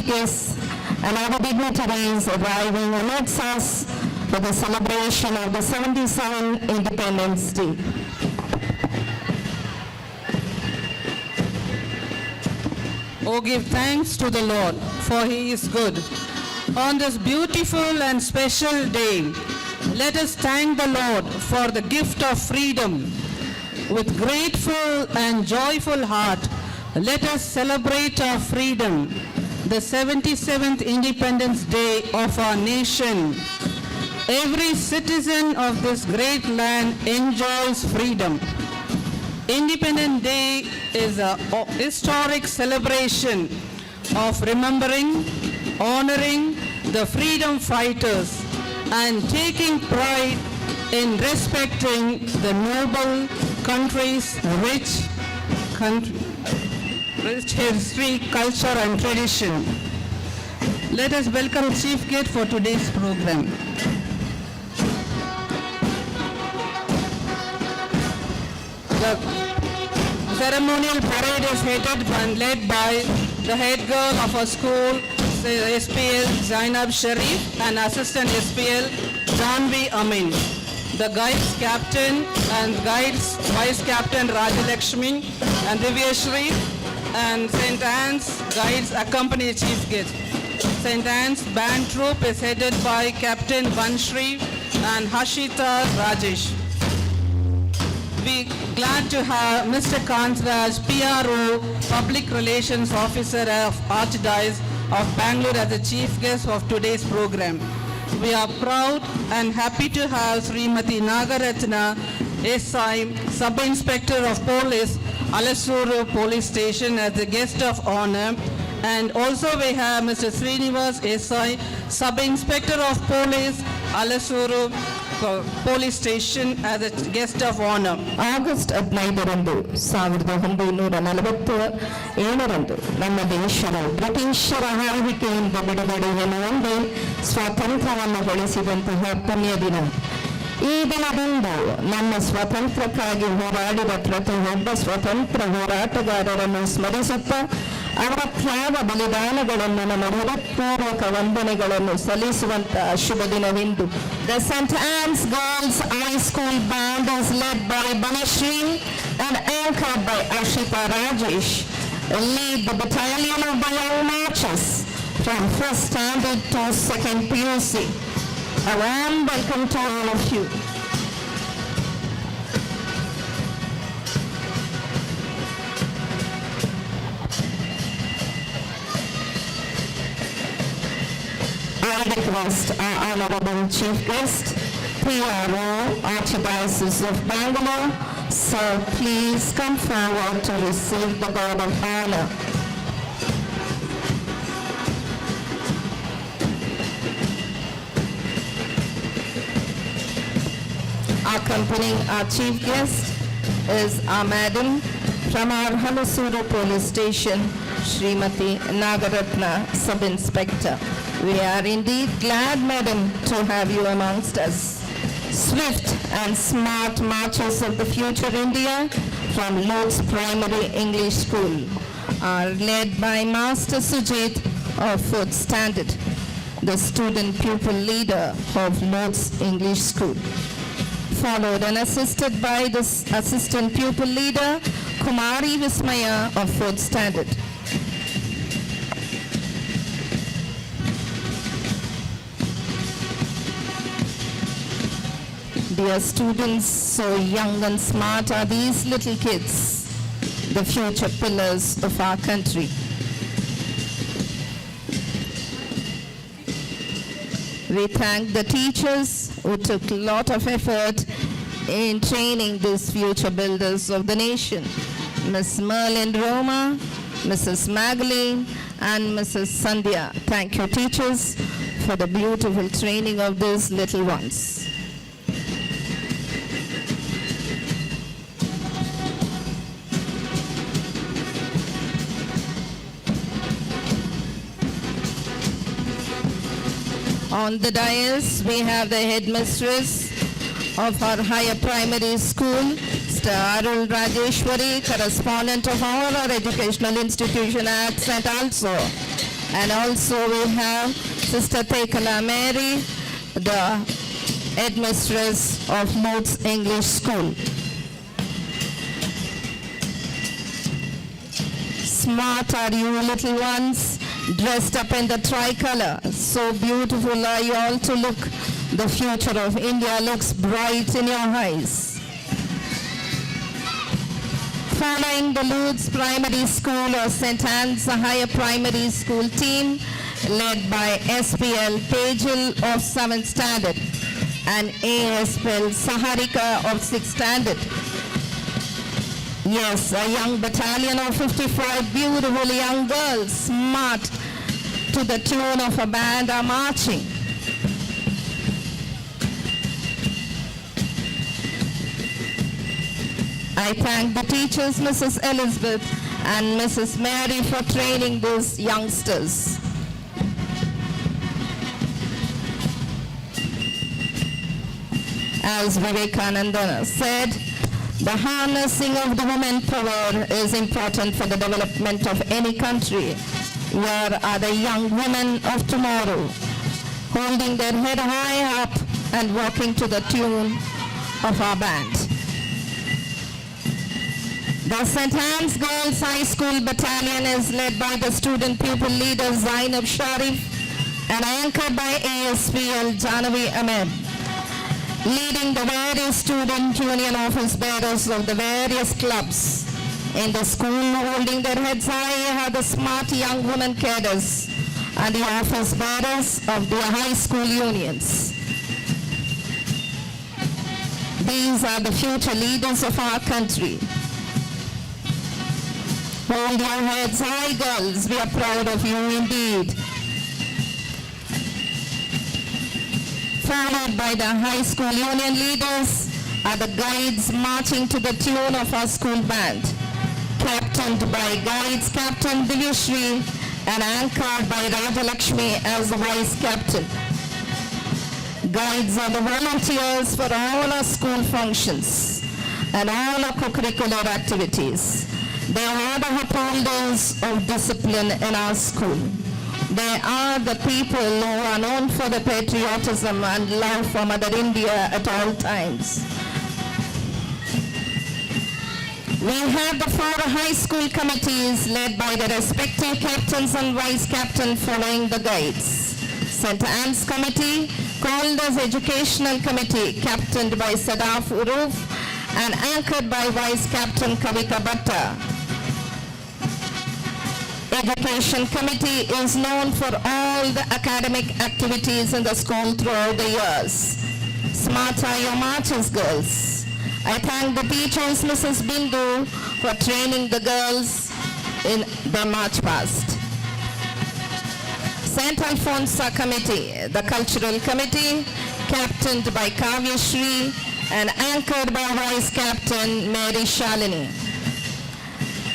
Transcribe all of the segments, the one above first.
chief guests and other dignitaries arriving amidst us for the celebration of the 77th Independence Day. Oh, give thanks to the Lord, for he is good. On this beautiful and special day, let us thank the Lord for the gift of freedom. With grateful and joyful heart, let us celebrate our freedom, the 77th Independence Day of our nation. Every citizen of this great land enjoys freedom. Independence Day is a historic celebration of remembering, honoring the freedom fighters and taking pride in respecting the noble country's rich history, culture and tradition. Let us welcome Chief Guest for today's program. The ceremonial parade is headed and led by the head girl of our school, SPL Zainab Sharif, and Assistant SPL Janvi Amin. The guides captain and guides vice captain Rajalakshmi and Divyashri, and St. Anne's guides accompany the chief guest. St. Anne's band troupe is headed by Captain Vanshri and Hashita Rajesh. We glad to have Mr. Kantraj, PRO, Public Relations Officer of Archdiocese of Bangalore as the chief guest of today's program. We are proud and happy to have Srimati Nagaratna, SI, Sub-Inspector of Police, Halasuru Police Station as the guest of honor. And also we have Mr. Srinivas, SI, Sub-Inspector of Police, Halasuru Police Station as a guest of honor. August 15ರಂದು 1947ರಂದು ನಮ್ಮ ದೇಶವು ಬ್ರಿಟಿಷರ ಆಳ್ವಿಕೆಯಿಂದ ಬಿಡುಗಡೆಯನ್ನು ಹೊಂದಿ ಸ್ವಾತಂತ್ರ್ಯವನ್ನು ಗಳಿಸಿದಂತಹ ಪುಣ್ಯ ದಿನ. ಈ ದಿನದಂದು ನಮ್ಮ ಸ್ವಾತಂತ್ರ್ಯಕ್ಕಾಗಿ ಹೋರಾಡಿದ ಪ್ರತಿಯೊಬ್ಬ ಸ್ವತಂತ್ರ ಹೋರಾಟಗಾರರನ್ನು ಸ್ಮರಿಸುತ್ತಾ ಅವರ ತ್ಯಾಗ ಬಲಿದಾನಗಳನ್ನು ನಮ್ಮ ಹೃದಯಪೂರ್ವಕ ವಂದನೆಗಳನ್ನು ಸಲ್ಲಿಸುವಂತಹ ಶುಭ ದಿನವಿಂದು. The St. Anne's Girls High School band is led by Banashri and anchored by Ashita Rajesh. Lead the battalion of the young marchers from first standard to second PUC. A warm welcome to all of you. I request our Honorable Chief Guest, PRO, Archdiocese of Bangalore, sir, please come forward to receive the God of honor. Accompanying our Chief Guest is our Madam from our Halasuru Police Station, Srimati Nagaratna, Sub-Inspector. We are indeed glad, Madam, to have you amongst us. Swift and smart marchers of the future India from Lord's Primary English School are led by Master Sujit of 4th Standard, the student pupil leader of Lord's English School, followed and assisted by the assistant pupil leader Kumari Vismaya of 4th Standard. Dear students, so young and smart are these little kids, the future pillars of our country. We thank the teachers who took a lot of effort in training these future builders of the nation. Ms. Merlin Roma, Mrs. Magdalene, and Mrs. Sandhya. Thank you, teachers, for the beautiful training of these little ones. On the dais, we have the headmistress of our higher primary school, Mr. Arul Rajeshwari, correspondent of all our educational institution at St. Also. And also we have Sister Tekala Mary, the headmistress of Moods English School. Smart are you little ones, dressed up in the tricolor. So beautiful are you all to look. The future of India looks bright in your eyes. Following the Lourdes Primary School or St. Anne's Higher Primary School team, led by SPL Tejal of 7th Standard and ASPL Saharika of 6th Standard. Yes, a young battalion of 55 beautiful young girls, smart to the tune of a band are marching. I thank the teachers, Mrs. Elizabeth and Mrs. Mary, for training these youngsters. As Vivekananda said, the harnessing of the woman power is important for the development of any country. Where are the young women of tomorrow, holding their head high up and walking to the tune of our band? The St. Anne's Girls High School Battalion is led by the student pupil leader Zainab Sharif and anchored by ASPL Janavi Ahmed. Leading the various student union office bearers of the various clubs in the school, holding their heads high, are the smart young women cadres and the office bearers of the high school unions. These are the future leaders of our country. Hold your heads high, girls. We are proud of you indeed. Followed by the high school union leaders are the guides marching to the tune of our school band, captained by Guides Captain Divyashri and anchored by Rajalakshmi as the vice captain. Guides are the volunteers for all our school functions and all our co-curricular activities. They are the upholders of discipline in our school. They are the people who are known for the patriotism and love for Mother India at all times. We have the 4 high school committees led by the respective captains and vice captain following the guides. St. Anne's Committee, called as Educational Committee, captained by Sadaf Uruf and anchored by Vice Captain Kavita Bhatta. Education Committee is known for all the academic activities in the school throughout the years. Smart are your marches, girls. I thank the teachers, Mrs. Bindu, for training the girls in the march past. St. Alphonsa Committee, the Cultural Committee, captained by Kavya Shri and anchored by Vice Captain Mary Shalini.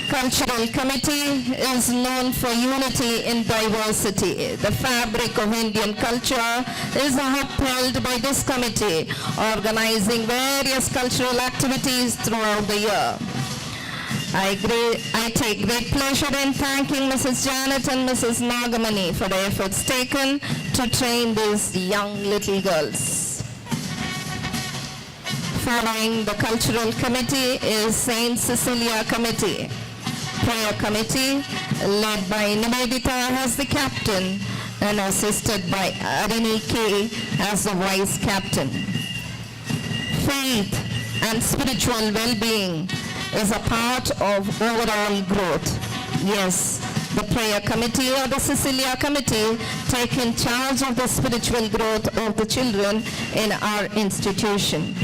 Cultural Committee is known for unity in diversity. The fabric of Indian culture is upheld by this committee, organizing various cultural activities throughout the year. I take great pleasure in thanking Mrs. Janet and Mrs. Nagamani for the efforts taken to train these young little girls. Following the Cultural Committee is Saint Cecilia Committee. Prayer Committee, led by Nivedita as the captain and assisted by Arini K as the vice captain. Faith and spiritual well-being is a part of overall growth. Yes, the Prayer Committee or the Cecilia Committee take in charge of the spiritual growth of the children in our institution.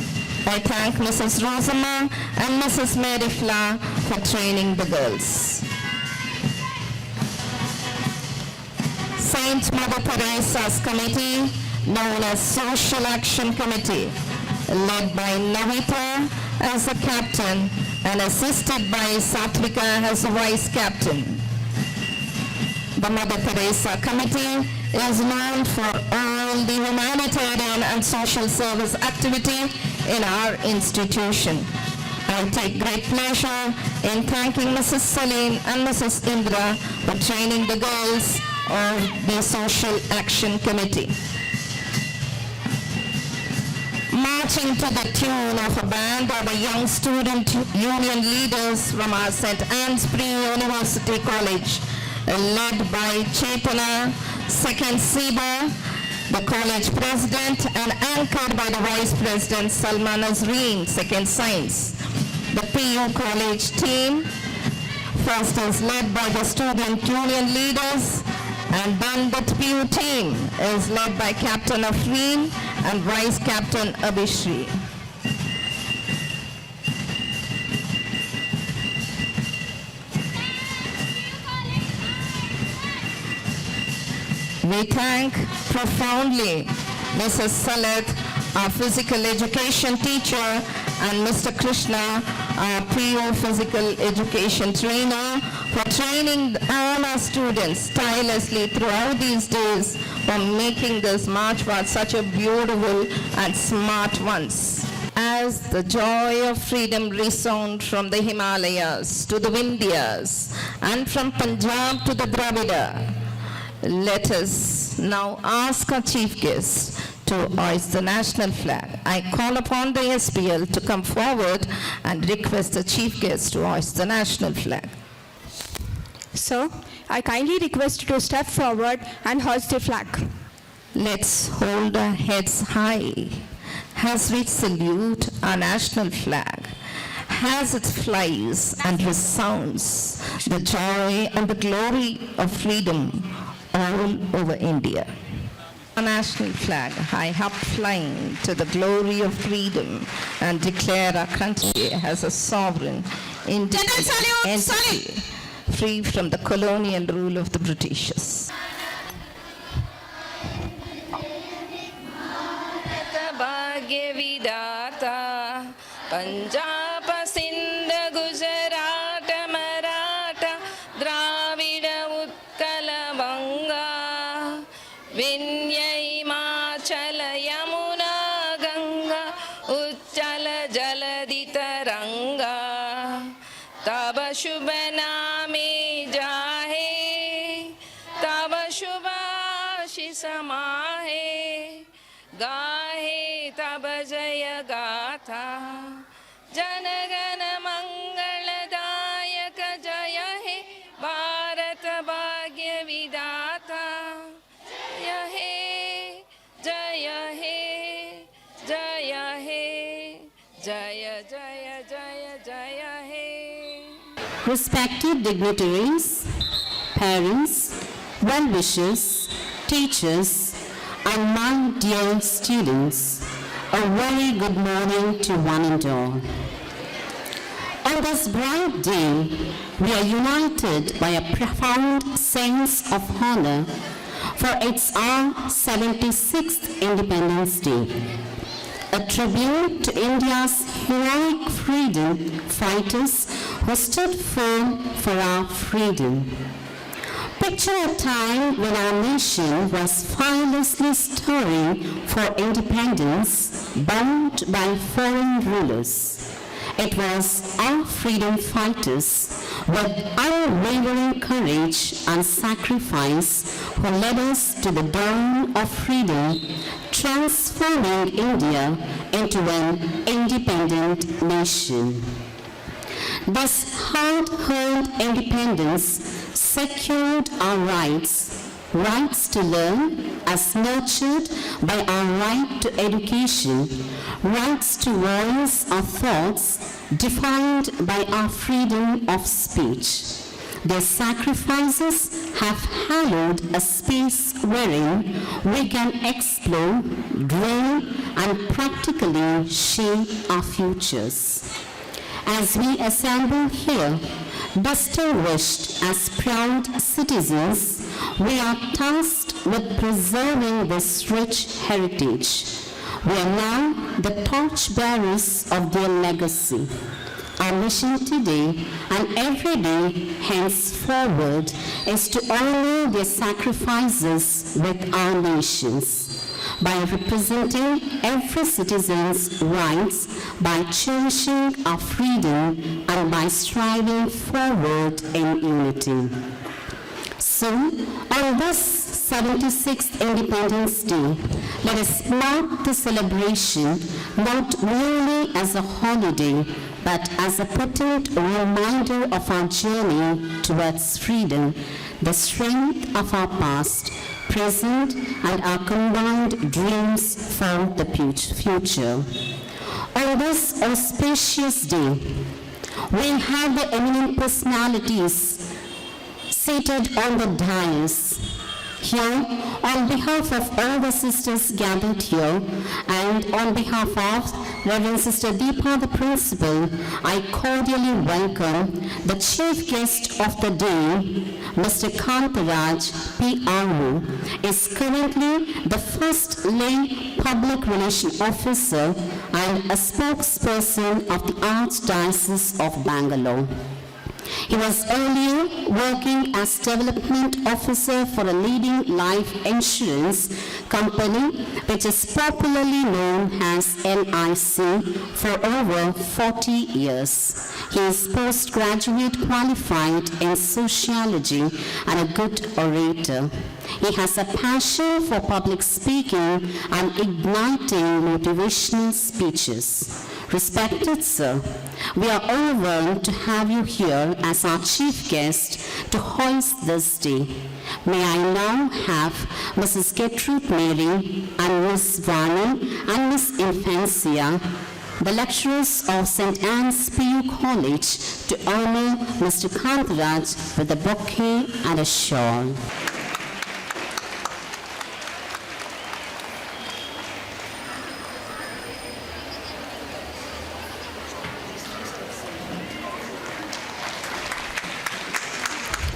I thank Mrs. Rosama and Mrs. Mary Fla for training the girls. Saint Mother Teresa's Committee, known as Social Action Committee, led by Navita as the captain and assisted by Satvika as the vice captain. The Mother Teresa Committee is known for all the humanitarian and social service activity in our institution. I take great pleasure in thanking Mrs. Salim and Mrs. Indra for training the girls of the Social Action Committee. Marching to the tune of a band of the young student union leaders from our St. Anne's Pre-University College, led by Chetana, second Siba, the college president, and anchored by the vice president Salman Nazreen, second science. The PU college team, first is led by the student union leaders, and then the PU team is led by Captain Afreen and Vice Captain Abhishri. We thank profoundly Mrs. Salat, our physical education teacher, and Mr. Krishna, our PO physical education trainer, for training all our students tirelessly throughout these days for making this march path such a beautiful and smart ones. As the joy of freedom resound from the Himalayas to the Vindhyas and from Punjab to the Dravida, let us now ask our chief guest to hoist the national flag. I call upon the SPL to come forward and request the chief guest to hoist the national flag. Sir, I kindly request you to step forward and hoist the flag. Let's hold our heads high as we salute our national flag, as it flies and resounds the joy and the glory of freedom all over India. Our national flag high up flying to the glory of freedom and declare our country as a sovereign, independent entity, free from the colonial rule of the Britishers. Punjab, Sindh, Gujarat, Maratha, Dravida, Utkala, Banga, Vindhya, Himachala, Yamuna, Ganga, Uchala, Jaladi, Taranga, Taba Shubha Name Jahe, Taba Shubha Shisamahe, Gahe Taba Jaya Gatha, Janagana Mangaladayaka Jaya He, Bharat Bhagya Vidata, Jaya He, Jaya He, Jaya He, Jaya Jaya Jaya Jaya He. Respected dignitaries, parents, well-wishers, teachers, and my dear students, a very good morning to one and all. On this bright day, we are united by a profound sense of honor for it's our 76th Independence Day, a tribute to India's heroic freedom fighters who stood firm for our freedom. Picture a time when our nation was firelessly stirring for independence, bound by foreign rulers. It was our freedom fighters with unwavering courage and sacrifice who led us to the dawn of freedom, transforming India into an independent nation. This hard-earned independence secured our rights to learn as nurtured by our right to education, rights to voice our thoughts defined by our freedom of speech. Their sacrifices have hallowed a space wherein we can explore, grow, and practically shape our futures. As we assemble here, distinguished as proud citizens, we are tasked with preserving this rich heritage. We are now the torchbearers of their legacy. Our mission today and every day henceforward is to honor their sacrifices with our nations, by representing every citizen's rights, by cherishing our freedom, and by striving forward in unity. So, on this 76th Independence Day, let us mark the celebration not merely as a holiday, but as a potent reminder of our journey towards freedom, the strength of our past, present, and our combined dreams for the future. On this auspicious day, we have the eminent personalities seated on the dais. Here, on behalf of all the sisters gathered here, and on behalf of Reverend Sister Deepa, the principal, I cordially welcome the chief guest of the day, Mr. Kantaraj P.R.O. is currently the first lay public relation officer and a spokesperson of the Archdiocese of Bangalore. He was earlier working as development officer for a leading life insurance company, which is popularly known as NIC, for over 40 years. He is postgraduate qualified in sociology and a good orator. He has a passion for public speaking and igniting motivational speeches. Respected sir, we are overwhelmed to have you here as our chief guest to hoist this day. May I now have Mrs. Gertrude Mary and Miss Vani and Miss Infancia, the lecturers of St. Anne's PU College, to honor Mr. Kantaraj with a bouquet and a shawl.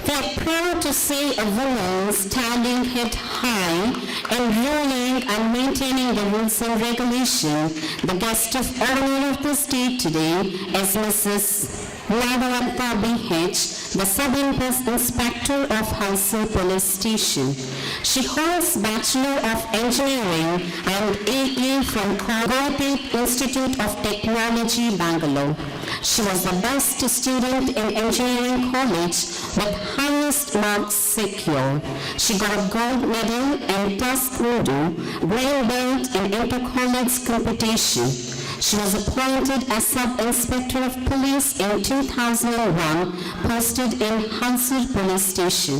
We are proud to see a woman standing head high in ruling and maintaining the rules and regulation. The guest of honor of this day today is Mrs. Navarata B.H., the Sub-Inspector of Halasuru Police Station. She holds Bachelor of Engineering and AA from Cooperative Institute of Technology, Bangalore. She was the best student in engineering college with highest marks secure. She got a gold medal in Taekwondo, green belt in inter-college competition. She was appointed as Sub-Inspector of Police in 2001, posted in Halasuru Police Station.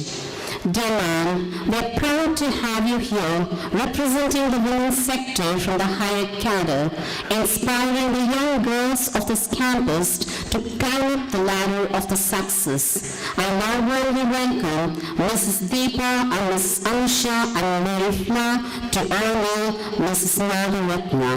Dear ma'am, we are proud to have you here representing the women's sector from the higher cadre, inspiring the young girls of this campus to climb up the ladder of the success. I now warmly welcome Mrs. Deepa and Mrs. Anusha and Mary Fla to honor Mrs. Nagaratna.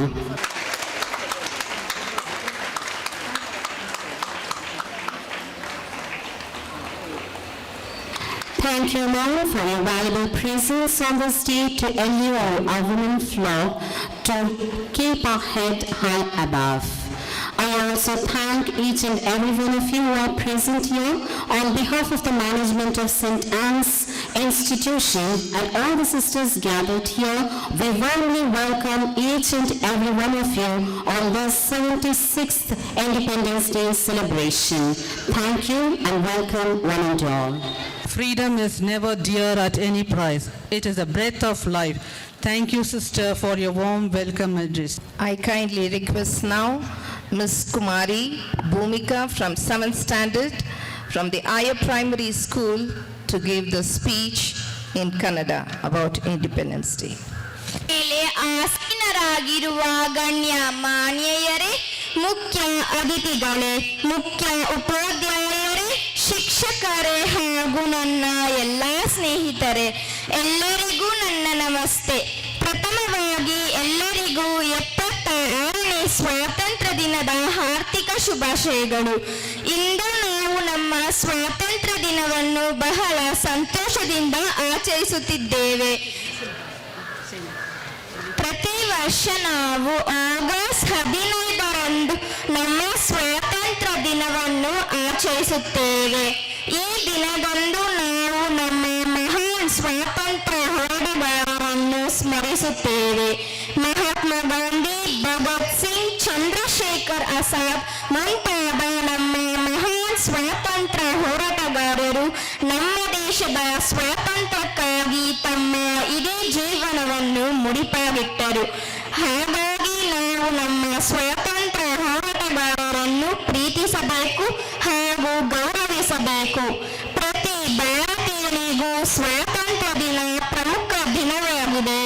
Thank you, Mom, for your valuable presence on this day to allure our women flock to keep our head high above. I also thank each and every one of you who are present here on behalf of the management of St. Anne's Institution and all the sisters gathered here. We warmly welcome each and every one of you on this 76th Independence Day celebration. Thank you and welcome one and all. Freedom is never dear at any price. It is a breath of life. Thank you, sister, for your warm welcome address. I kindly request now Miss Kumari Bhumika from 7th Standard from the Aya Primary School to give the speech in Kannada about Independence Day. ಮೇಲೆ ಆಸೀನರಾಗಿರುವ ಗಣ್ಯ ಮಾನ್ಯೆಯರೇ, ಮುಖ್ಯ ಅತಿಥಿಗಳೇ, ಮುಖ್ಯ ಉಪಾಧ್ಯಾಯರೇ, ಶಿಕ್ಷಕರೇ ಹಾಗೂ ನನ್ನ ಎಲ್ಲ ಸ್ನೇಹಿತರೆ, ಎಲ್ಲರಿಗೂ ನನ್ನ ನಮಸ್ತೆ. ಪ್ರಥಮವಾಗಿ ಎಲ್ಲರಿಗೂ 76ನೇ ಸ್ವಾತಂತ್ರ್ಯ ದಿನದ ಹಾರ್ದಿಕ ಶುಭಾಶಯಗಳು. ಇಂದು ನಾವು ನಮ್ಮ ಸ್ವಾತಂತ್ರ್ಯ ದಿನವನ್ನು ಬಹಳ ಸಂತೋಷದಿಂದ ಆಚರಿಸುತ್ತಿದ್ದೇವೆ. ಪ್ರತಿ ವರ್ಷ ನಾವು ಆಗಸ್ಟ್ 15ರಂದು ನಮ್ಮ ಸ್ವಾತಂತ್ರ್ಯ ದಿನವನ್ನು ಆಚರಿಸುತ್ತೇವೆ. ಈ ದಿನದಂದು ನಾವು ನಮ್ಮ ಮಹಾನ್ ಸ್ವಾತಂತ್ರ್ಯ ಹೋರಾಟಗಾರರನ್ನು ಸ್ಮರಿಸುತ್ತೇವೆ. ಮಹಾತ್ಮ ಗಾಂಧಿ, ಭಗತ್ ಸಿಂಗ್, ಚಂದ್ರಶೇಖರ್ ಆಜಾದ್ ಮುಂತಾದ ನಮ್ಮ ಮಹಾನ್ ಸ್ವಾತಂತ್ರ್ಯ ಹೋರಾಟಗಾರರು ನಮ್ಮ ದೇಶ ದೇಶದ ಸ್ವಾತಂತ್ರ್ಯಕ್ಕಾಗಿ ತಮ್ಮ ಇಡೀ ಜೀವನವನ್ನು ಮುಡಿಪಾಗಿಟ್ಟರು. ಹಾಗಾಗಿ ನಾವು ನಮ್ಮ ಸ್ವಾತಂತ್ರ್ಯ ಹೋರಾಟಗಾರರನ್ನು ಪ್ರೀತಿಸಬೇಕು ಹಾಗೂ ಗೌರವಿಸಬೇಕು. ಪ್ರತಿ ಭಾರತೀಯನಿಗೂ ಸ್ವಾತಂತ್ರ್ಯ ದಿನ ಪ್ರಮುಖ ದಿನವಾಗಿದೆ.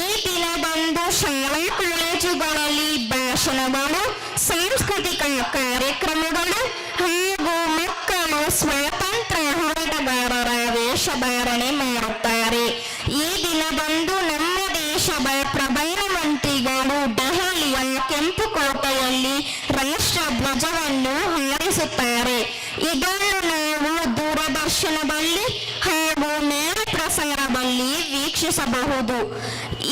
ಈ ದಿನದಂದು ಶಾಲಾ ಕಾಲೇಜುಗಳಲ್ಲಿ ಭಾಷಣಗಳು, ಸಾಂಸ್ಕೃತಿಕ ಕಾರ್ಯಕ್ರಮಗಳು ಹಾಗೂ ಮಕ್ಕಳು ಸ್ವಾತಂತ್ರ್ಯ ಹೋರಾಟಗಾರರ ವೇಷಧಾರಣೆ ಮಾಡುತ್ತಾರೆ. ಈ ದಿನದಂದು ನಮ್ಮ ದೇಶದ ಪ್ರಧಾನಮಂತ್ರಿಗಳು ದೆಹಲಿಯ ಕೆಂಪುಕೋಟೆಯಲ್ಲಿ ರಾಷ್ಟ್ರ ಧ್ವಜವನ್ನು ಹಾರಿಸುತ್ತಾರೆ. ಇದನ್ನು ನಾವು ದೂರದರ್ಶನದಲ್ಲಿ ಹಾಗೂ ನೇರ ಪ್ರಸಾರದಲ್ಲಿ ವೀಕ್ಷಿಸಬಹುದು.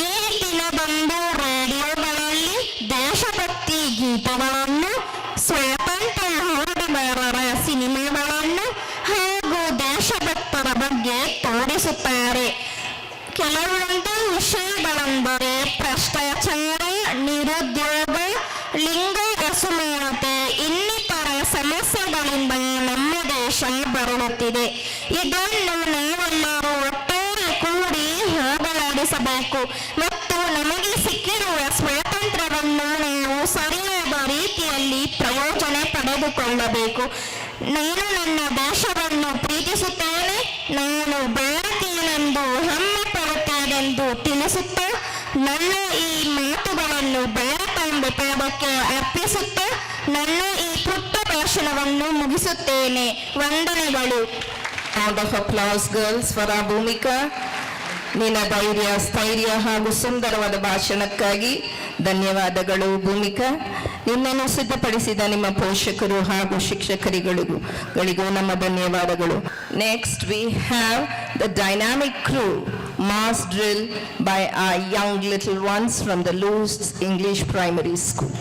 ಈ ದಿನದಂದು ರೇಡಿಯೋಗಳಲ್ಲಿ ದೇಶಭಕ್ತಿ ಗೀತೆಗಳನ್ನು, ಸ್ವಾತಂತ್ರ್ಯ ಹೋರಾಟಗಾರರ ಸಿನಿಮಾಗಳನ್ನು ಹಾಗೂ ದೇಶಭಕ್ತರ ಬಗ್ಗೆ ತೋರಿಸುತ್ತಾರೆ. ಕೆಲವೊಂದು ವಿಷಯಗಳೆಂದರೆ ಭ್ರಷ್ಟಾಚಾರ, ನಿರುದ್ಯೋಗ, ಲಿಂಗ ಅಸಮಾನತೆ ಇನ್ನಿತರ ಸಮಸ್ಯೆಗಳಿಂದ ನಮ್ಮ ದೇಶ ಬರಳುತ್ತಿದೆ. ಇದನ್ನು ನಾವೆಲ್ಲರೂ ಒಟ್ಟಾರೆ ಕೂಡಿ ಹೋಗಲಾಡಿಸಬೇಕು ಮತ್ತು ನಮಗೆ ಸಿಕ್ಕಿರುವ ಸ್ವಾತಂತ್ರ್ಯವನ್ನು ನಾವು ಸರಿಯಾದ ರೀತಿಯಲ್ಲಿ ಪ್ರಯೋಜನ ಪಡೆದುಕೊಳ್ಳಬೇಕು. ನಾನು ನನ್ನ ದೇಶವನ್ನು ಪ್ರೀತಿಸುತ್ತೇನೆ, ನಾನು ಭಾರತೀಯನೆಂದು ಹೆಮ್ಮೆ ಪಡುತ್ತೇನೆಂದು ತಿಳಿಸುತ್ತಾ ನನ್ನ ಈ ಮಾತುಗಳನ್ನು ಭಾರತಾಂಬೆ ಪಾದಕ್ಕೆ ಅರ್ಪಿಸುತ್ತಾ ನನ್ನ ಈ ಪುಟ್ಟ ಭಾಷಣವನ್ನು ಮುಗಿಸುತ್ತೇನೆ. ವಂದನೆಗಳು. Round of applause, girls, for our Bhoomika. ನಿನ್ನ ಧೈರ್ಯ, ಸ್ಥೈರ್ಯ ಹಾಗೂ ಸುಂದರವಾದ ಭಾಷಣಕ್ಕಾಗಿ ಧನ್ಯವಾದಗಳು ಭೂಮಿಕಾ. ನಿನ್ನನ್ನು ಸಿದ್ಧಪಡಿಸಿದ ನಿಮ್ಮ ಪೋಷಕರು ಹಾಗೂ ಶಿಕ್ಷಕರಿಗಳಿಗೂ ನಮ್ಮ ಧನ್ಯವಾದಗಳು. Next we have the dynamic crew mass drill by our young little ones from the Loose English Primary School.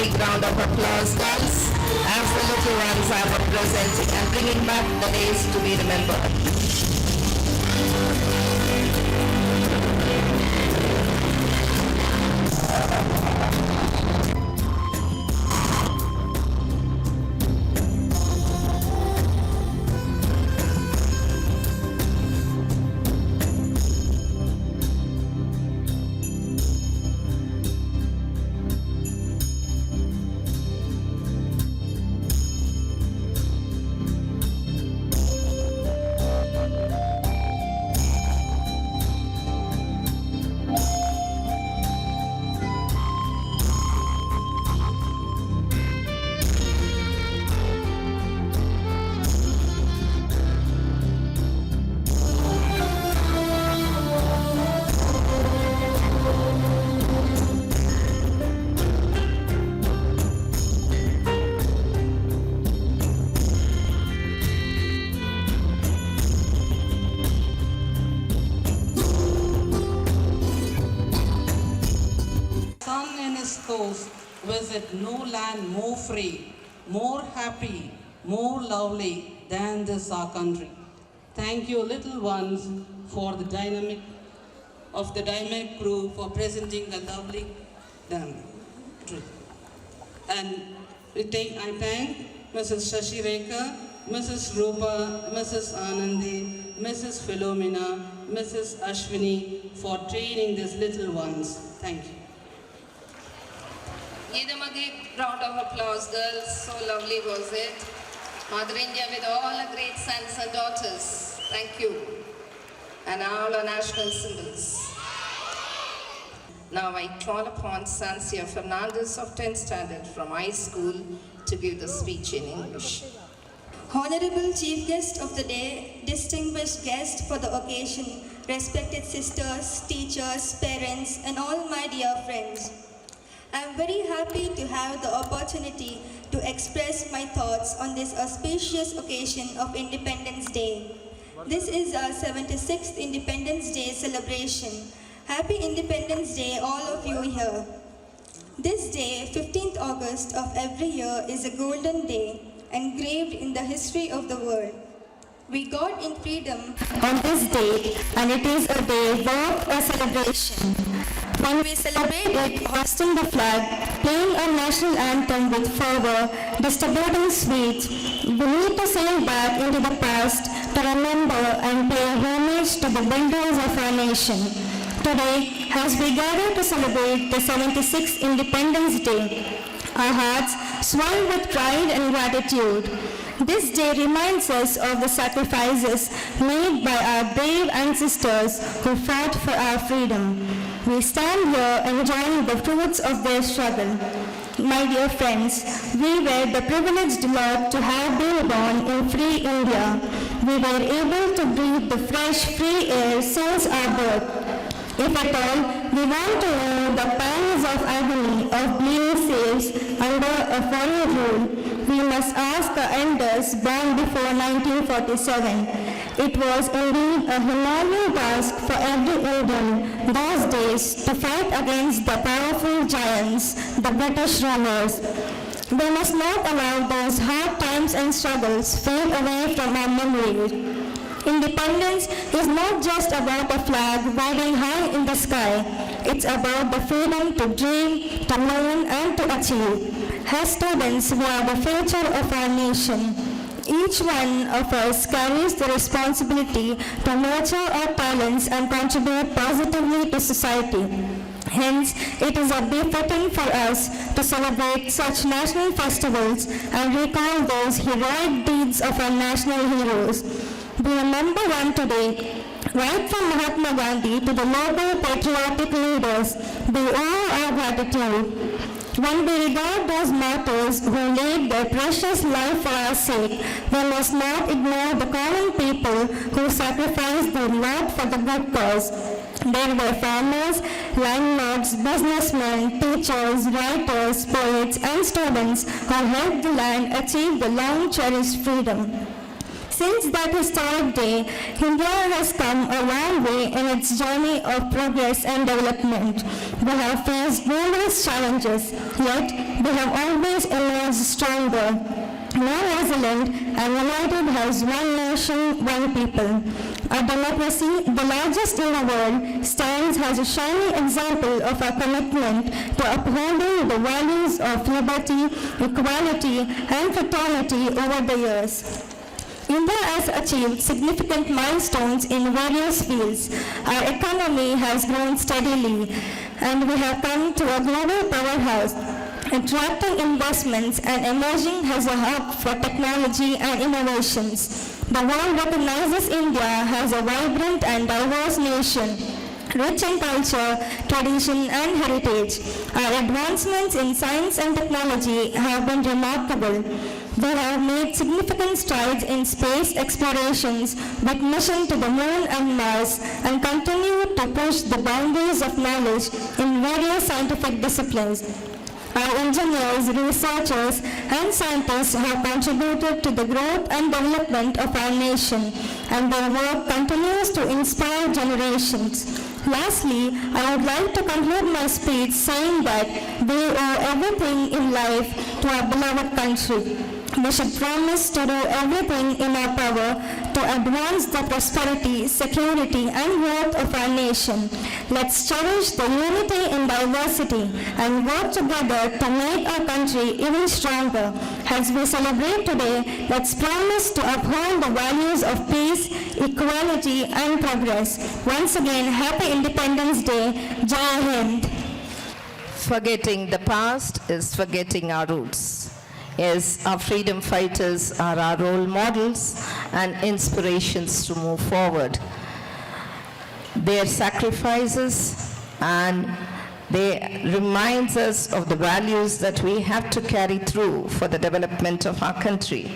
big round of applause, girls, as the little ones are representing and bringing back the days to be remembered. Sun and his coast visit no land more free, more happy, more lovely than this our country. Thank you, little ones, for the dynamic crew for presenting a lovely truth. And I thank Mrs. Shashi Rekha, Mrs. Rupa, Mrs. Anandi, Mrs. Philomena, Mrs. Ashwini for training these little ones. Thank you. Give them a big round of applause, girls. So lovely was it. Mother India with all her great sons and daughters. Thank you. And all our national symbols. Now I call upon Sancia Fernandez of 10th Standard from high school to give the speech in English. Honorable Chief Guest of the Day, distinguished guest for the occasion, respected sisters, teachers, parents, and all my dear friends. I am very happy to have the opportunity to express my thoughts on this auspicious occasion of Independence Day. This is our 76th Independence Day celebration. Happy Independence Day, all of you here. This day, 15th August of every year, is a golden day engraved in the history of the world. We got in freedom on this day, and it is a day worth a celebration. When we celebrate it, hoisting the flag, playing our national anthem with fervor, distributing sweets, we need to sail back into the past to remember and pay homage to the builders of our nation. Today, as we gather to celebrate the 76th Independence Day, our hearts swell with pride and gratitude. This day reminds us of the sacrifices made by our brave ancestors who fought for our freedom. We stand here enjoying the fruits of their struggle. My dear friends, we were the privileged lot to have been born in free India. We were able to breathe the fresh, free air since our birth. If at all we want to know the pangs of agony of being slaves under a foreign rule, we must ask our elders born before 1947. It was indeed a Himalayan task for every Indian those days to fight against the powerful giants, the British rulers. We must not allow those hard times and struggles fade away from our memories. Independence is not just about a flag waving high in the sky. It's about the freedom to dream, to learn, and to achieve. As students, we are the future of our nation. Each one of us carries the responsibility to nurture our talents and contribute positively to society. Hence, it is a befitting for us to celebrate such national festivals and recall those heroic deeds of our national heroes. We remember one today, right from Mahatma Gandhi to the noble patriotic leaders. We owe our gratitude. When we regard those martyrs who laid their precious life for our sake, we must not ignore the common people who sacrificed their life for the good cause. There were farmers, landlords, businessmen, teachers, writers, poets, and students who helped the land achieve the long-cherished freedom. Since that historic day, India has come a long way in its journey of progress and development. We have faced numerous challenges, yet we have always emerged stronger, more resilient and united as one nation, one people. Our democracy, the largest in the world, stands as a shining example of our commitment to upholding the values of liberty, equality, and fraternity over the years. India has achieved significant milestones in various fields. Our economy has grown steadily, and we have come to a global powerhouse, attracting investments and emerging as a hub for technology and innovations. The world recognizes India as a vibrant and diverse nation, rich in culture, tradition, and heritage. Our advancements in science and technology have been remarkable. We have made significant strides in space explorations with mission to the moon and Mars, and continue to push the boundaries of knowledge in various scientific disciplines. Our engineers, researchers, and scientists have contributed to the growth and development of our nation, and their work continues to inspire generations. Lastly, I would like to conclude my speech saying that we owe everything in life to our beloved country. We should promise to do everything in our power to advance the prosperity, security, and growth of our nation. Let's cherish the unity in diversity and work together to make our country even stronger. As we celebrate today, let's promise to uphold the values of peace, equality, and progress. Once again, Happy Independence Day. Jai Hind. Forgetting the past is forgetting our roots. Yes, our freedom fighters are our role models and inspirations to move forward. Their sacrifices and they reminds us of the values that we have to carry through for the development of our country.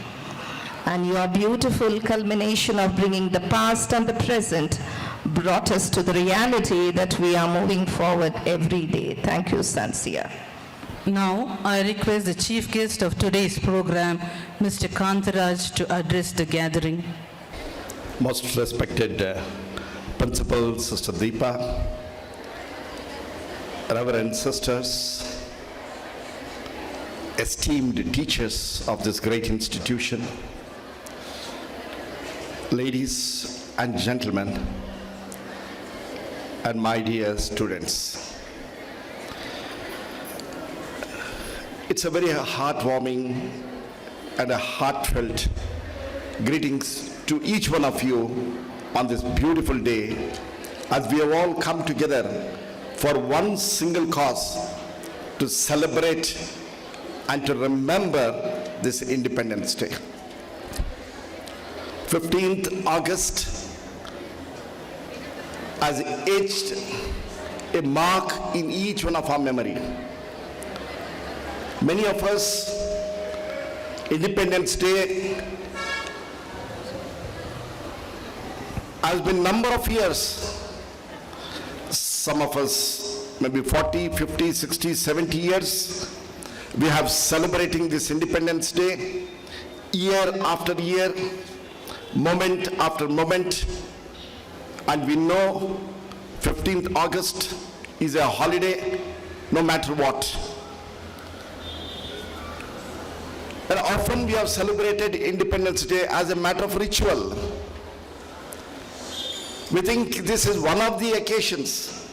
And your beautiful culmination of bringing the past and the present brought us to the reality that we are moving forward every day. Thank you, Sansia. Now, I request the chief guest of today's program, Mr. Kantaraj, to address the gathering. Most respected Principal Sister Deepa, Reverend Sisters, esteemed teachers of this great institution, ladies and gentlemen, and my dear students. It's a very heartwarming and a heartfelt greetings to each one of you on this beautiful day as we have all come together for one single cause, to celebrate and to remember this Independence Day. 15th August has etched a mark in each one of our memory. Many of us, Independence Day has been number of years. Some of us maybe 40, 50, 60, 70 years. We have celebrating this Independence Day year after year, moment after moment, and we know 15th August is a holiday no matter what. And often we have celebrated Independence Day as a matter of ritual. We think this is one of the occasions,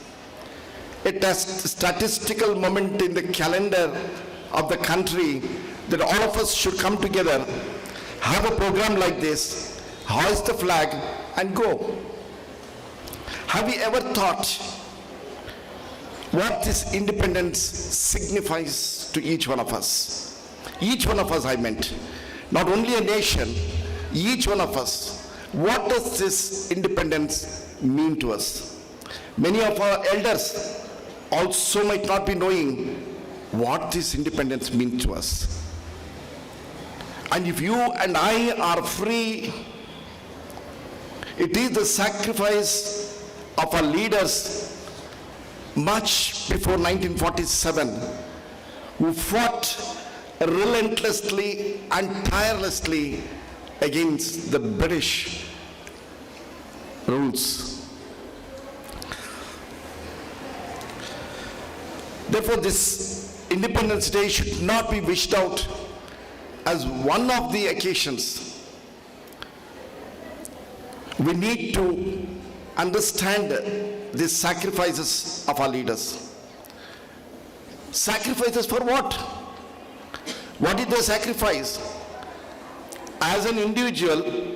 a statistical moment in the calendar of the country that all of us should come together, have a program like this, hoist the flag and go. Have we ever thought what this independence signifies to each one of us? Each one of us, I meant, not only a nation, each one of us. What does this independence mean to us? Many of our elders also might not be knowing what this independence means to us. And if you and I are free, it is the sacrifice of our leaders much before 1947, who fought relentlessly and tirelessly against the British rules. Therefore, this Independence Day should not be wished out as one of the occasions. We need to understand the sacrifices of our leaders. Sacrifices for what? What did they sacrifice? As an individual,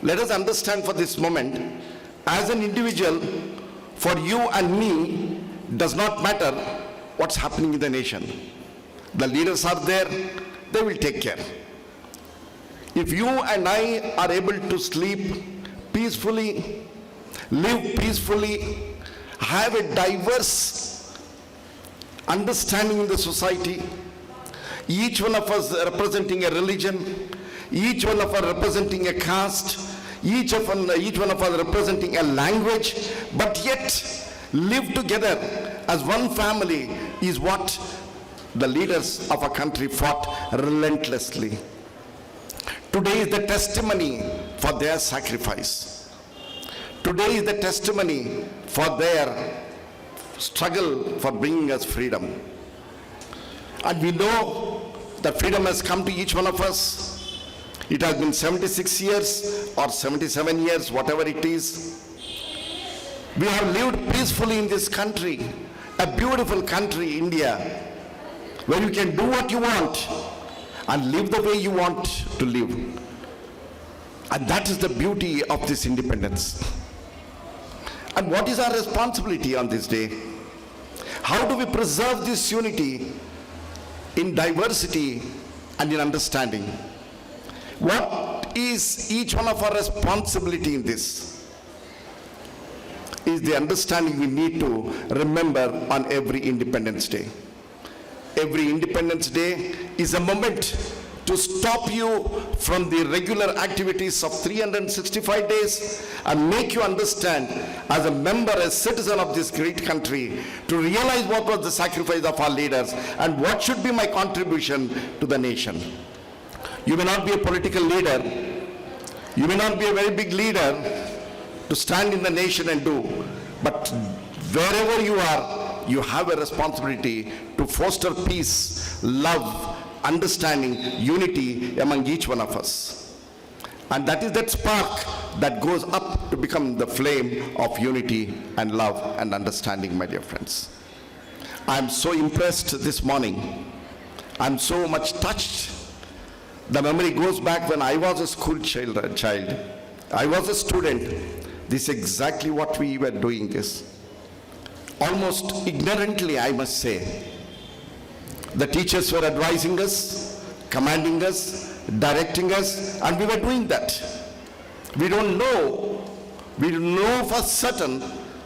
let us understand for this moment, as an individual, for you and me, does not matter what's happening in the nation. The leaders are there, they will take care. If you and I are able to sleep peacefully, live peacefully, have a diverse understanding in the society, each one of us representing a religion, each one of us representing a caste, each one of us representing a language, but yet live together as one family is what the leaders of our country fought relentlessly. Today is the testimony for their sacrifice. Today is the testimony for their struggle for bringing us freedom. And we know that freedom has come to each one of us. It has been 76 years or 77 years, whatever it is. We have lived peacefully in this country, a beautiful country, India, where you can do what you want and live the way you want to live. And that is the beauty of this independence. And what is our responsibility on this day? How do we preserve this unity in diversity and in understanding? What is each one of our responsibility in this? Is the understanding we need to remember on every Independence Day. Every Independence Day is a moment to stop you from the regular activities of 365 days and make you understand as a member, a citizen of this great country, to realize what was the sacrifice of our leaders and what should be my contribution to the nation. You may not be a political leader, you may not be a very big leader to stand in the nation and do, but wherever you are, you have a responsibility to foster peace, love, understanding, unity among each one of us. And that is that spark that goes up to become the flame of unity and love and understanding, my dear friends. I am so impressed this morning. I am so much touched. The memory goes back when I was a school child. I was a student. This is exactly what we were doing this. Almost ignorantly, I must say. The teachers were advising us, commanding us, directing us, and we were doing that. We don't know for certain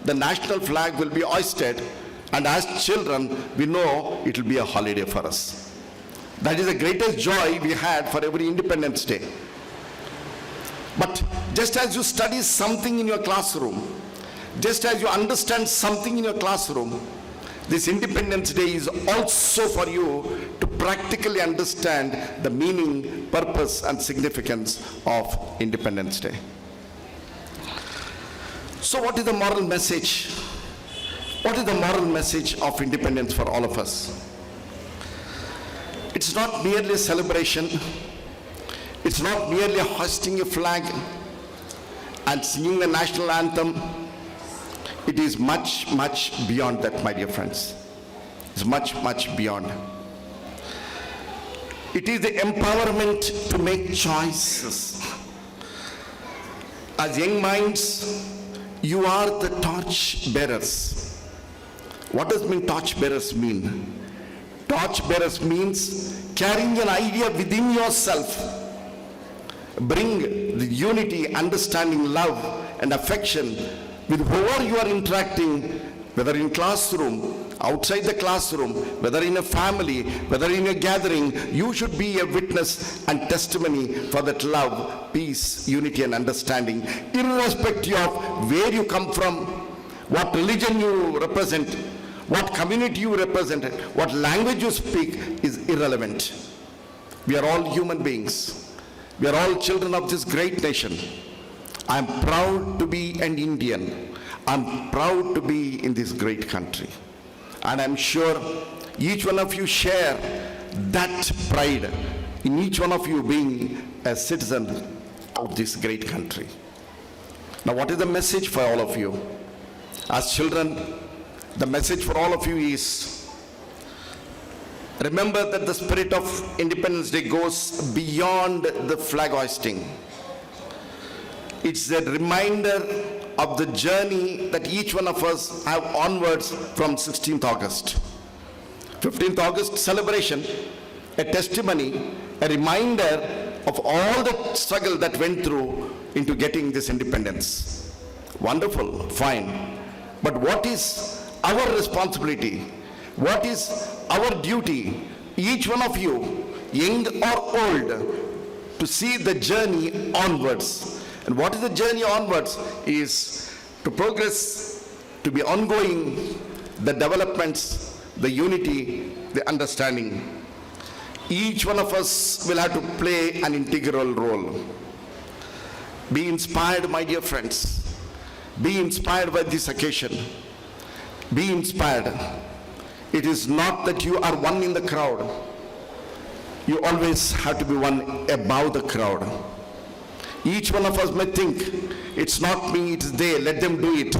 the national flag will be hoisted, and as children, we know it will be a holiday for us. That is the greatest joy we had for every Independence Day. But just as you study something in your classroom, just as you understand something in your classroom, this Independence Day is also for you to practically understand the meaning, purpose, and significance of Independence Day. So what is the moral message? What is the moral message of independence for all of us? It's not merely a celebration. It's not merely hoisting a flag and singing the national anthem. It is much, much beyond that, my dear friends. It's much, much beyond. It is the empowerment to make choices. As young minds, you are the torch bearers. What does torch bearers mean? Torch bearers means carrying an idea within yourself. Bring the unity, understanding, love, and affection with whoever you are interacting, whether in classroom, outside the classroom, whether in a family, whether in a gathering. You should be a witness and testimony for that love, peace, unity, and understanding, irrespective of where you come from, what religion you represent, what community you represent, what language you speak is irrelevant. We are all human beings. We are all children of this great nation. I'm proud to be an Indian. I'm proud to be in this great country. And I'm sure each one of you share that pride in each one of you being a citizen of this great country. Now, what is the message for all of you? As children, the message for all of you is, remember that the spirit of Independence Day goes beyond the flag hoisting. It's a reminder of the journey that each one of us have onwards from 16th August. 15th August celebration, a testimony, a reminder of all the struggle that went through into getting this independence. Wonderful, fine. But what is our responsibility? What is our duty, each one of you, young or old, to see the journey onwards? And what is the journey onwards is to progress, to be ongoing, the developments, the unity, the understanding. Each one of us will have to play an integral role. Be inspired, my dear friends. Be inspired by this occasion. Be inspired. It is not that you are one in the crowd. You always have to be one above the crowd. Each one of us may think, it's not me, it's they, let them do it.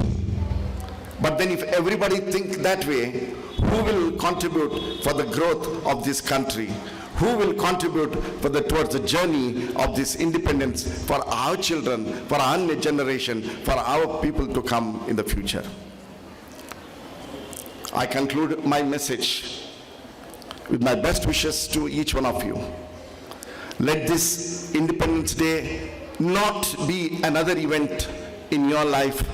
But then if everybody think that way, who will contribute for the growth of this country? Who will contribute towards the journey of this independence for our children, for our generation, for our people to come in the future? I conclude my message with my best wishes to each one of you. Let this Independence Day not be another event in your life,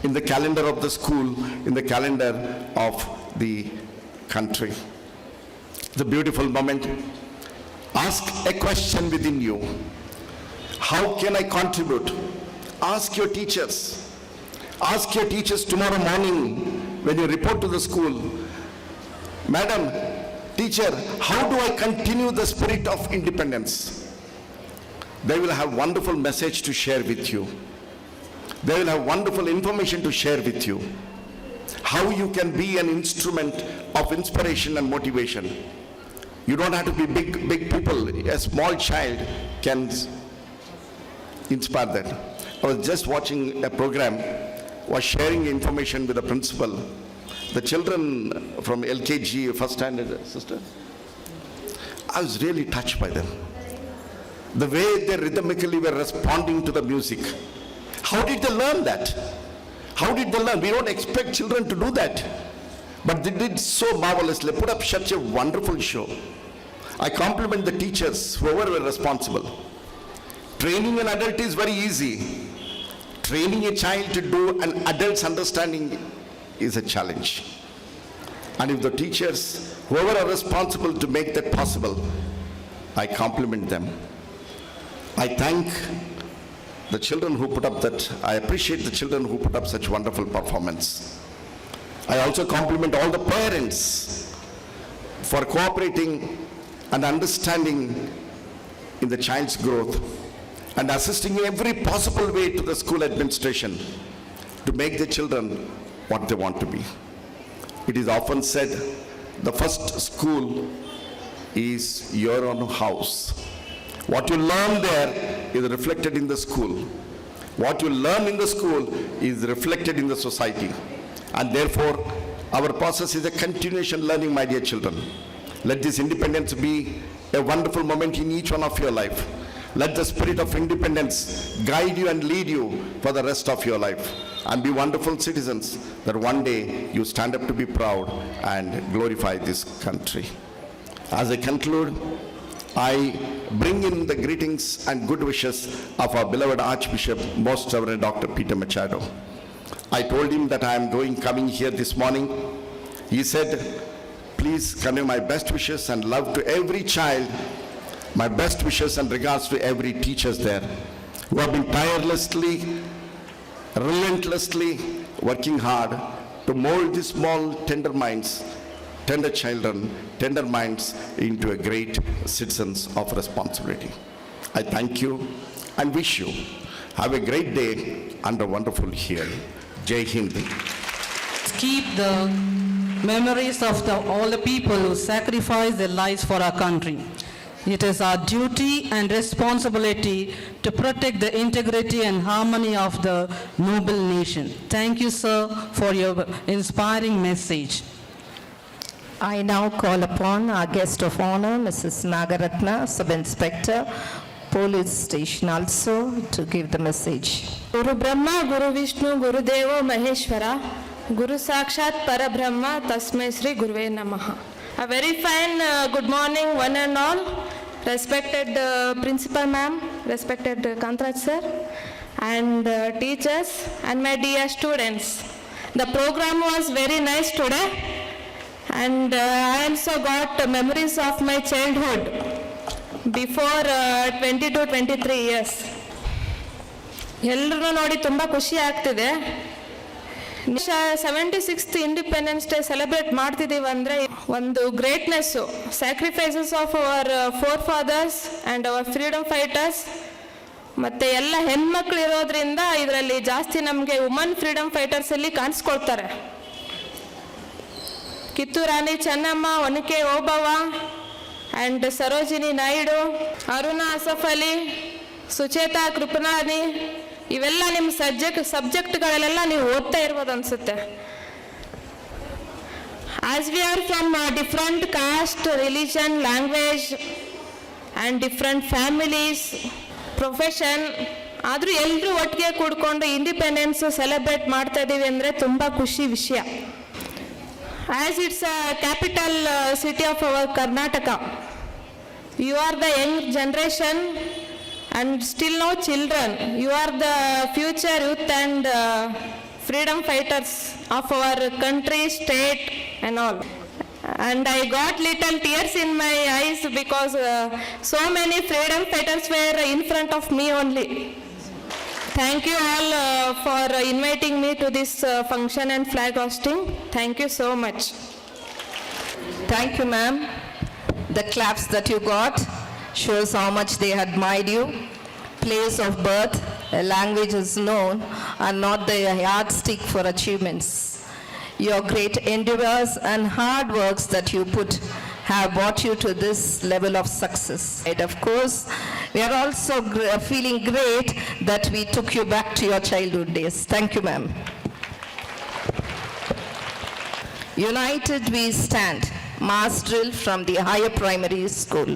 in the calendar of the school, in the calendar of the country. It's a beautiful moment. Ask a question within you. How can I contribute? Ask your teachers. Ask your teachers tomorrow morning when you report to the school. Madam, teacher, how do I continue the spirit of independence? They will have wonderful message to share with you. They will have wonderful information to share with you. How you can be an instrument of inspiration and motivation. You don't have to be big people. A small child can inspire that. I was just watching a program, was sharing information with the principal. The children from LKG, first standard, sister, I was really touched by them. The way they rhythmically were responding to the music. How did they learn that? How did they learn? We don't expect children to do that. But they did so marvelously, put up such a wonderful show. I compliment the teachers, whoever were responsible. Training an adult is very easy. Training a child to do an adult's understanding is a challenge. And if the teachers, whoever are responsible to make that possible, I compliment them. I thank the children who put up that, I appreciate the children who put up such wonderful performance. I also compliment all the parents for cooperating and understanding in the child's growth and assisting in every possible way to the school administration to make the children what they want to be. It is often said, the first school is your own house. What you learn there is reflected in the school. What you learn in the school is reflected in the society. And therefore, our process is a continuation learning, my dear children. Let this independence be a wonderful moment in each one of your life. Let the spirit of independence guide you and lead you for the rest of your life. And be wonderful citizens that one day you stand up to be proud and glorify this country. As I conclude, I bring in the greetings and good wishes of our beloved Archbishop, Most Reverend Dr. Peter Machado. I told him that I am coming here this morning. He said, please convey my best wishes and love to every child, my best wishes and regards to every teachers there who have been tirelessly, relentlessly working hard to mold these small, tender minds, tender children, tender minds into a great citizens of responsibility. I thank you and wish you have a great day and a wonderful year. Jai Hind. Keep the memories of all the people who sacrificed their lives for our country. It is our duty and responsibility to protect the integrity and harmony of the noble nation. Thank you, sir, for your inspiring message. I now call upon our guest of honor, Mrs. Nagaratna, Sub-Inspector, Police Station also, to give the message. Guru Brahma, Guru Vishnu, Guru Deva, Maheshwara, Guru Sakshat Parabrahma, Tasmai Sri Guruve Namaha. A very fine good morning, one and all. Respected Principal Ma'am, respected Kantraj Sir, and teachers, and my dear students. The program was very nice today, and I also got memories of my childhood before 20 to 23 years. ಎಲ್ಲರೂ ನೋಡಿ ತುಂಬ ಖುಷಿ ಆಗ್ತಿದೆ. 76th independence day celebrate ಮಾಡ್ತಿದ್ದೀವಿ ಅಂದರೆ ಒಂದು greatness, sacrifices of our forefathers and our freedom fighters, ಮತ್ತು ಎಲ್ಲ ಹೆಣ್ಮಕ್ಳು ಇರೋದ್ರಿಂದ ಇದರಲ್ಲಿ ಜಾಸ್ತಿ ನಮಗೆ ವುಮನ್ ಫ್ರೀಡಮ್ ಫೈಟರ್ಸಲ್ಲಿ ಕಾಣಿಸ್ಕೊಳ್ತಾರೆ. ಕಿತ್ತೂರು ರಾಣಿ ಚೆನ್ನಮ್ಮ, ಒನಕೆ ಓಬವ್ವ ಆ್ಯಂಡ್ ಸರೋಜಿನಿ ನಾಯ್ಡು, ಅರುಣಾ ಅಸಫ್ ಅಲಿ, ಸುಚೇತಾ ಕೃಪಲಾನಿ, ಇವೆಲ್ಲ ನಿಮ್ಮ ಸಬ್ಜೆಕ್ಟ್ಗಳಲ್ಲೆಲ್ಲ ನೀವು ಓದ್ತಾ ಇರ್ಬೋದು ಅನ್ಸುತ್ತೆ. As we are from different caste, religion, language and different families, profession, ಆದರೂ ಎಲ್ಲರೂ ಒಟ್ಟಿಗೆ ಕೂಡ್ಕೊಂಡು ಇಂಡಿಪೆಂಡೆನ್ಸ್ ಸೆಲೆಬ್ರೇಟ್ ಮಾಡ್ತಾ ಇದ್ದೀವಿ ಅಂದರೆ ತುಂಬ ಖುಷಿ ವಿಷಯ. As it's a capital city of our Karnataka, you are the young generation and still no children. You are the future youth and freedom fighters of our country, state and all. And I got little tears in my eyes because so many freedom fighters were in front of me only. Thank you all for inviting me to this function and flag hosting. Thank you so much. Thank you, ma'am. The claps that you got shows how much they admired you. Place of birth, a language is known, are not the yardstick for achievements. Your great endeavors and hard works that you put have brought you to this level of success. And of course, we are also feeling great that we took you back to your childhood days. Thank you, ma'am. United we stand. Mass drill from the higher primary school.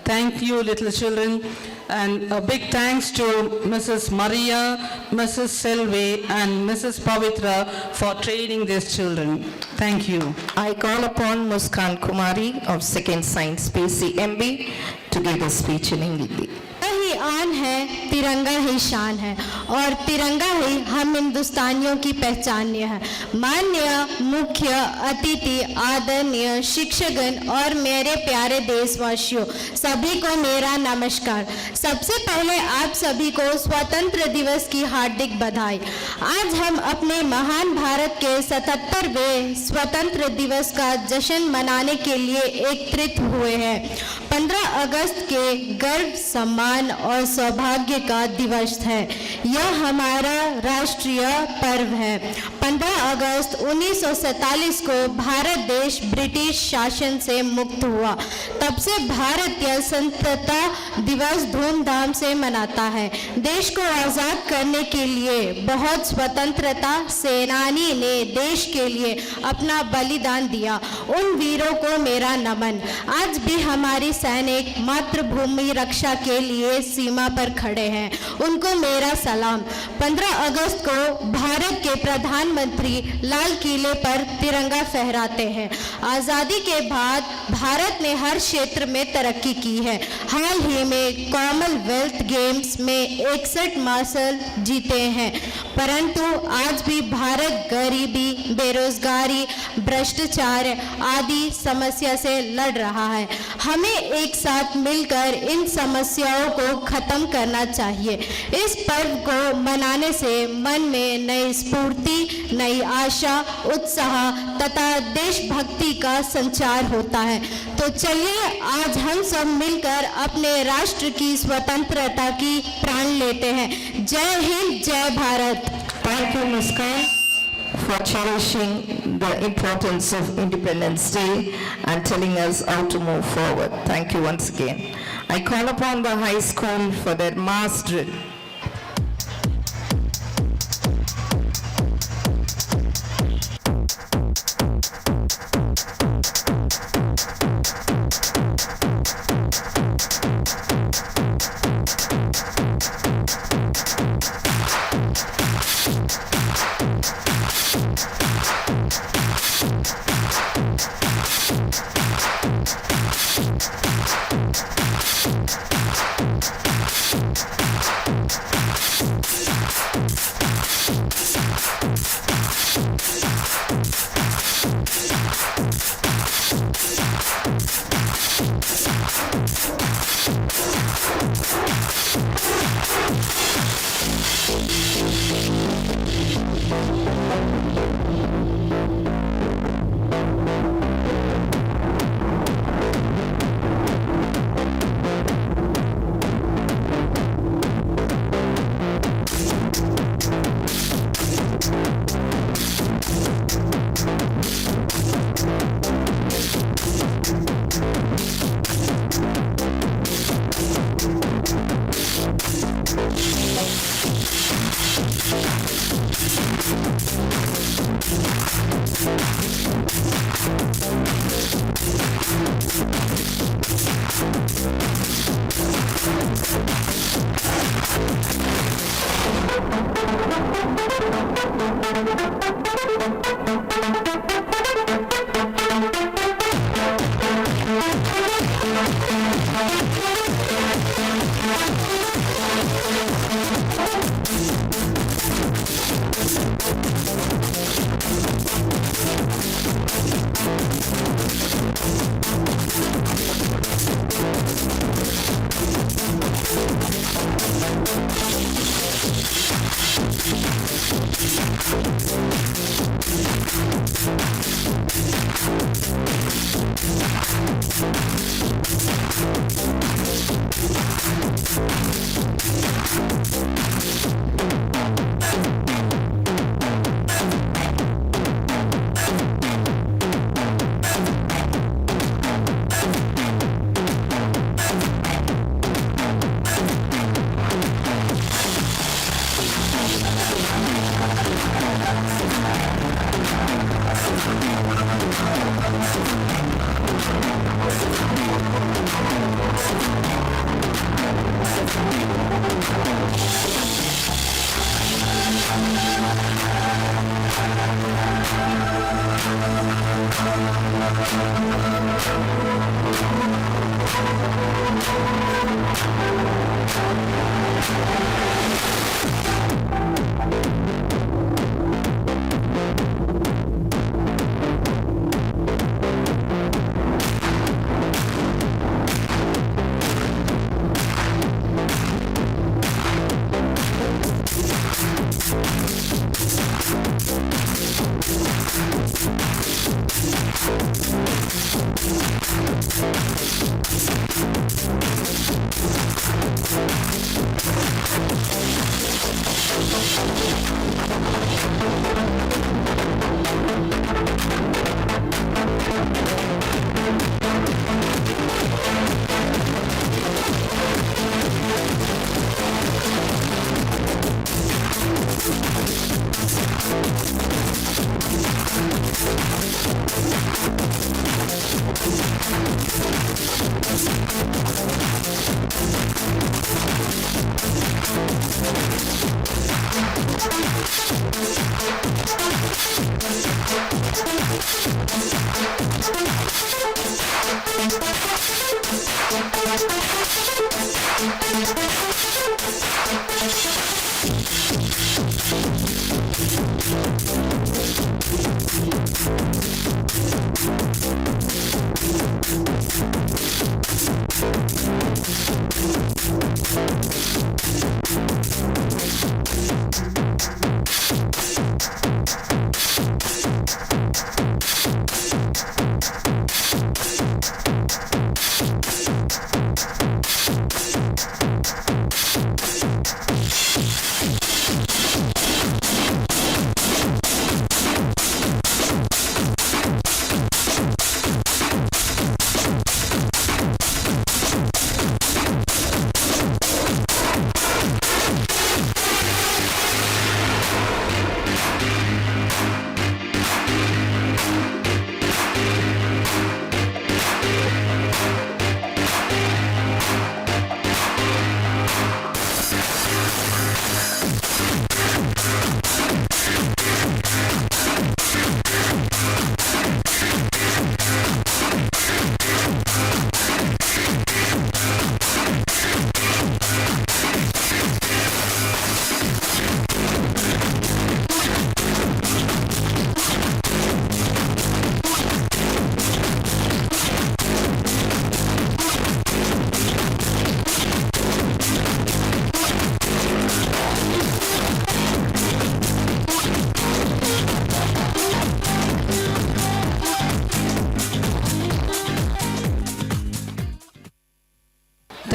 Thank you, little children, and a big thanks to Mrs. Maria, Mrs. Selve, and Mrs. Pavitra for training these children. Thank you. I call upon Muskan Kumari of Second Science PCMB to give a speech in English. ही आन है, तिरंगा ही शान है और तिरंगा ही हम हिंदुस्तानियों की पहचान्य है। माननीय मुख्य अतिथि, आदरणीय शिक्षकगण और मेरे प्यारे देशवासियों, सभी को मेरा नमस्कार। सबसे पहले आप सभी को स्वतंत्र दिवस की हार्दिक बधाई। आज हम अपने महान भारत के 77वें स्वतंत्र दिवस का जश्न मनाने के लिए एकत्रित हुए हैं। 15 अगस्त के गर्व, सम्मान और सौभाग्य का दिवस है। यह हमारा राष्ट्रीय पर्व है। 15 अगस्त 1947 को भारत देश ब्रिटिश शासन से मुक्त हुआ। तब से भारतीय स्वतंत्रता दिवस धूमधाम से मनाता है। देश को आज़ाद करने के लिए बहुत स्वतंत्रता सेनानी ने देश के लिए अपना बलिदान दिया। उन वीरों को मेरा नमन। आज भी हमारी सैनिक मातृभूमि रक्षा के लिए सीमा पर खड़े हैं, उनको मेरा सलाम। 15 अगस्त को भारत के प्रधानमंत्री लाल किले पर तिरंगा फहराते हैं। आज़ादी के बाद भारत ने हर क्षेत्र में तरक्की की है। हाल ही में कॉमनवेल्थ गेम्स में 61 मेडल जीते हैं, परंतु आज भी भारत गरीबी, बेरोजगारी, भ्रष्टाचार आदि समस्या से लड़ रहा है। हमें एक साथ मिलकर इन समस्याओं को खत्म करना चाहिए। इस पर्व को मनाने से मन में नई स्फूर्ति, नई आशा, उत्साह तथा देशभक्ति का संचार होता है। तो चलिए आज हम सब मिलकर अपने राष्ट्र की स्वतंत्रता की प्राण लेते हैं। जय हिंद, जय Bharat. Thank you, Muskan, for cherishing the importance of Independence Day and telling us how to move forward. Thank you once again. I call upon the high school for their mass drill.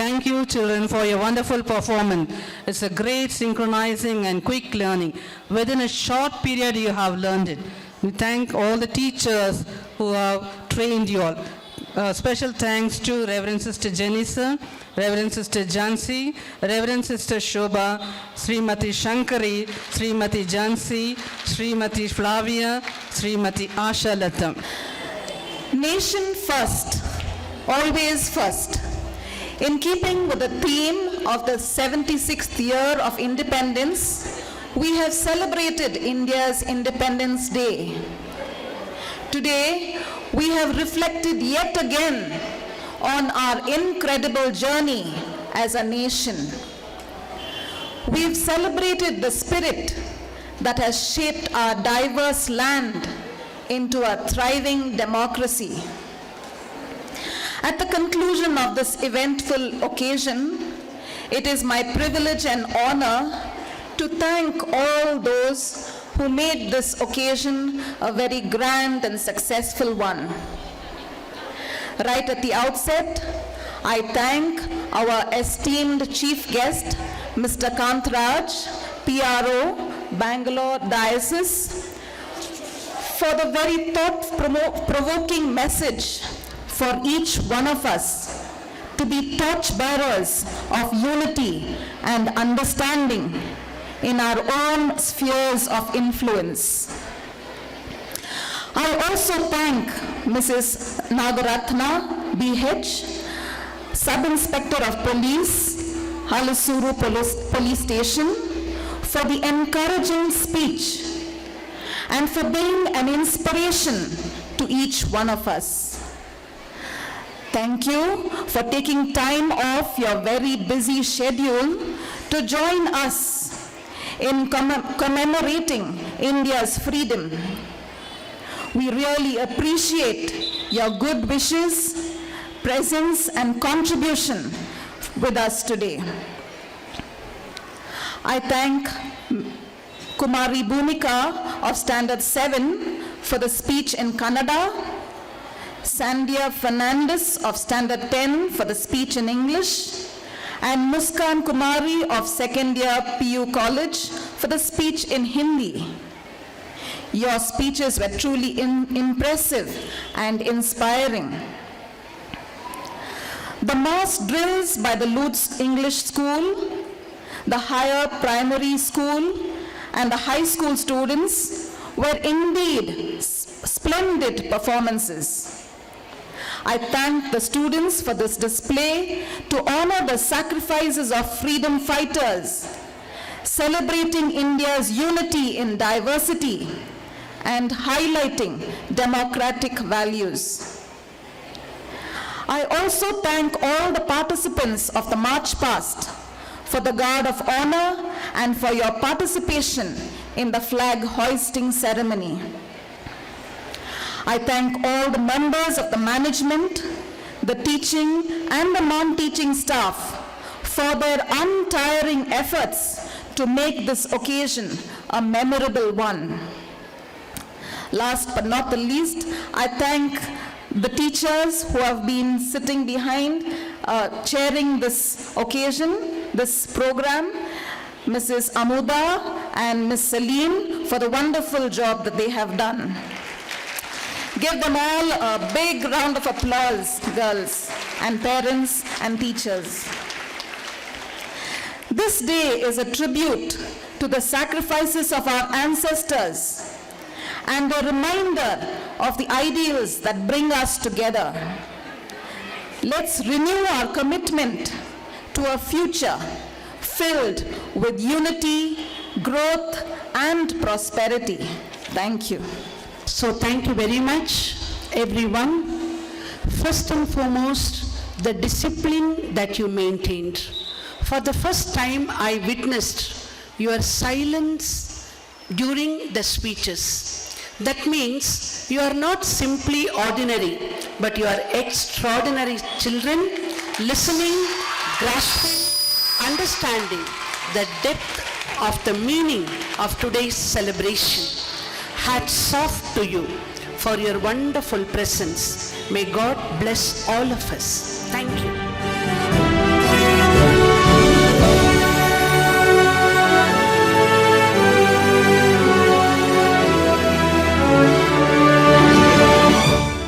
Thank you, children, for your wonderful performance. It's a great synchronizing and quick learning. Within a short period, you have learned it. We thank all the teachers who have trained you all. Special thanks to Reverend Sister Jenny sir, Reverend Sister Jansi, Reverend Sister Shobha, Srimati Shankari, Srimati Jansi, Srimati Flavia, Srimati Asha Latam. Nation first, always first. In keeping with the theme of the 76th year of independence, we have celebrated India's Independence Day. Today, we have reflected yet again on our incredible journey as a nation. We've celebrated the spirit that has shaped our diverse land into a thriving democracy. At the conclusion of this eventful occasion, it is my privilege and honor to thank all those who made this occasion a very grand and successful one. Right at the outset, I thank our esteemed chief guest, Mr. Kantraj, PRO, Bangalore Diocese, for the very thought-provoking message for each one of us to be torchbearers of unity and understanding in our own spheres of influence. I also thank Mrs. Nagaratna, BH, Sub-Inspector of Police, Halasuru Police Station, for the encouraging speech and for being an inspiration to each one of us. Thank you for taking time off your very busy schedule to join us in commemorating India's freedom. We really appreciate your good wishes, presence, and contribution with us today. I thank Kumari Bhumika of Standard 7 for the speech in Kannada, Sandia Fernandez of Standard 10 for the speech in English, and Muskan Kumari of second year PU College for the speech in Hindi. Your speeches were truly impressive and inspiring. The mass drills by the Lutz English School, the higher primary school, and the high school students were indeed splendid performances. I thank the students for this display to honor the sacrifices of freedom fighters, celebrating India's unity in diversity and highlighting democratic values. I also thank all the participants of the March Past for the guard of honor and for your participation in the flag hoisting ceremony. I thank all the members of the management, the teaching and the non-teaching staff for their untiring efforts to make this occasion a memorable one. Last but not the least, I thank the teachers who have been sitting behind, chairing this occasion, this program, Mrs. Amuda and Ms. Celine, for the wonderful job that they have done. Give them all a big round of applause, girls and parents and teachers. This day is a tribute to the sacrifices of our ancestors and a reminder of the ideals that bring us together. Let's renew our commitment to a future filled with unity, growth, and prosperity. Thank you. So thank you very much, everyone. First and foremost, the discipline that you maintained. For the first time, I witnessed your silence during the speeches. That means you are not simply ordinary, but you are extraordinary children, listening, grasping, understanding the depth of the meaning of today's celebration. Hats off to you for your wonderful presence. May God bless all of us. Thank you.